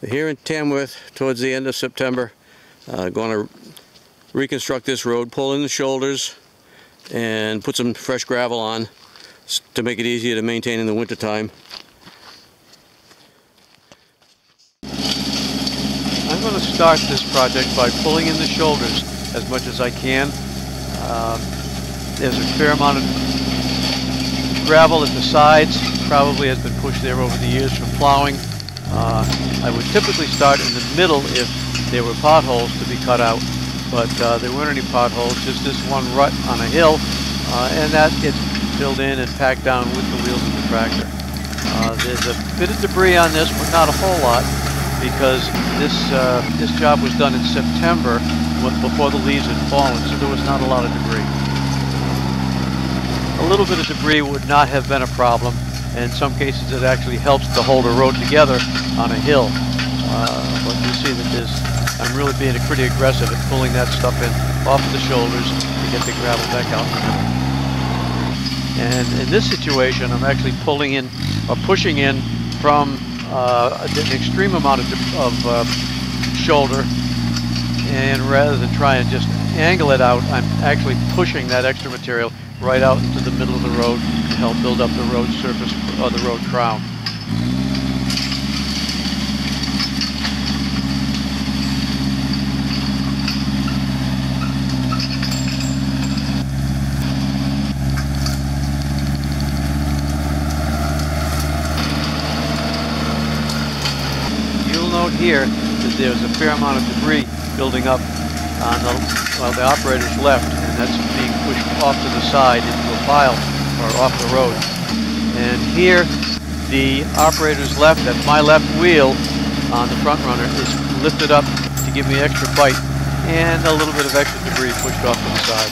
Here in Tamworth, towards the end of September, going to reconstruct this road, pull in the shoulders, and put some fresh gravel on to make it easier to maintain in the wintertime. I'm going to start this project by pulling in the shoulders as much as I can. There's a fair amount of gravel at the sides, probably has been pushed there over the years from plowing. I would typically start in the middle if there were potholes to be cut out, but there weren't any potholes, just this one rut on a hill, and that gets filled in and packed down with the wheels of the tractor. There's a bit of debris on this, but not a whole lot, because this job was done in September before the leaves had fallen, so there was not a lot of debris. A little bit of debris would not have been a problem. In some cases it actually helps to hold a road together on a hill. But you see that I'm really being pretty aggressive at pulling that stuff in off of the shoulders to get the gravel back out in the middle. And in this situation I'm actually pulling in, or pushing in from an extreme amount of shoulder, and rather than try and just angle it out, I'm actually pushing that extra material right out into the middle of the road to help build up the road surface or the road crown. You'll note here that there's a fair amount of debris building up on the operator's left, and that's being pushed off to the side into a pile or off the road. And here the operator's left, that's my left wheel on the FrontRunner, is lifted up to give me extra bite, and a little bit of extra debris pushed off to the side.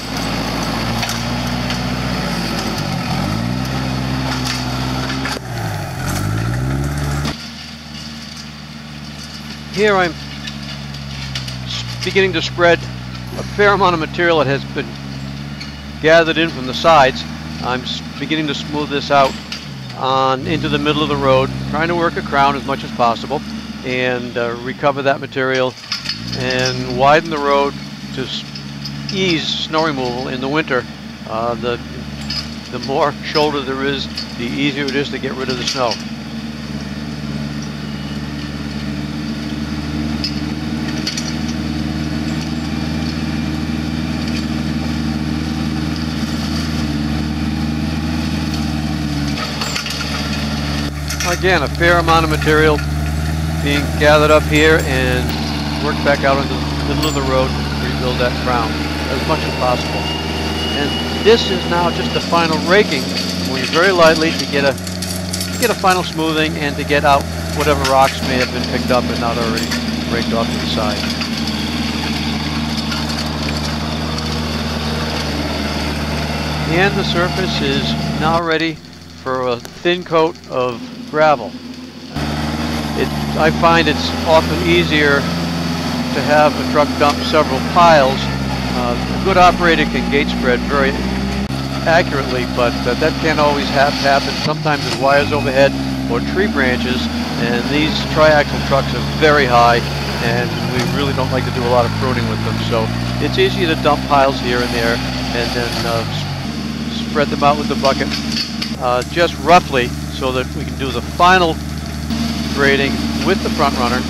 Here I'm beginning to spread a fair amount of material that has been gathered in from the sides. I'm beginning to smooth this out into the middle of the road, trying to work a crown as much as possible, and recover that material and widen the road to ease snow removal in the winter. The more shoulder there is, the easier it is to get rid of the snow. Again, a fair amount of material being gathered up here and worked back out into the middle of the road to rebuild that crown as much as possible. And this is now just the final raking, moving very lightly to get a final smoothing and to get out whatever rocks may have been picked up and not already raked off to the side. And the surface is now ready for a thin coat of gravel. I find it's often easier to have a truck dump several piles. A good operator can gate spread very accurately, but that can't always happen. Sometimes there's wires overhead or tree branches, and these triaxle trucks are very high, and we really don't like to do a lot of pruning with them. So it's easier to dump piles here and there, and then spread them out with the bucket just roughly, so that we can do the final grading with the FrontRunner.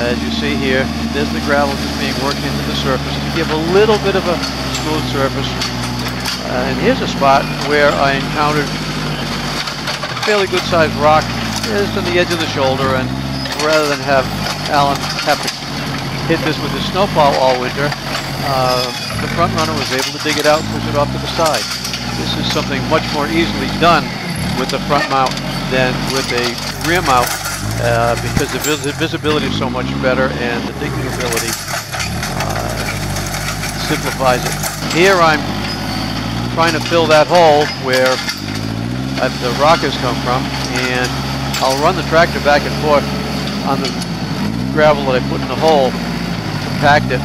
As you see here, there's the gravel just being worked into the surface to give a little bit of a smooth surface. And here's a spot where I encountered a fairly good sized rock just on the edge of the shoulder, and rather than have Alan have to hit this with his snowplow all winter, the FrontRunner was able to dig it out and push it off to the side. This is something much more easily done with the front mount than with a rear mount, because the visibility is so much better and the digging ability simplifies it. Here I'm trying to fill that hole where the rock has come from, and I'll run the tractor back and forth on the gravel that I put in the hole, compact it.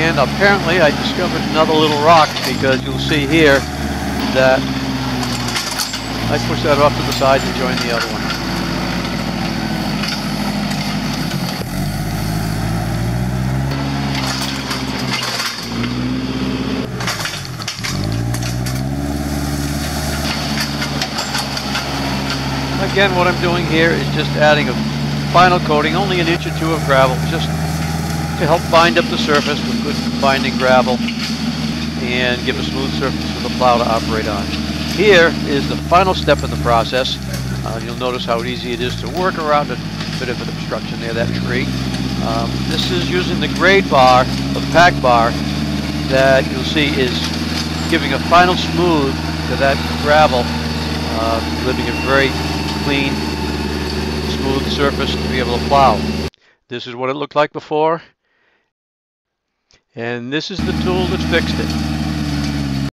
And apparently I discovered another little rock, because you'll see here that I pushed that off to the side to join the other one. Again, what I'm doing here is just adding a final coating, only an inch or two of gravel, just to help bind up the surface with good binding gravel and give a smooth surface for the plow to operate on. Here is the final step in the process. You'll notice how easy it is to work around a bit of an obstruction there, that tree. This is using the grade bar, the pack bar, that you'll see is giving a final smooth to that gravel, leaving a very clean, smooth surface to be able to plow. This is what it looked like before, and this is the tool that fixed it.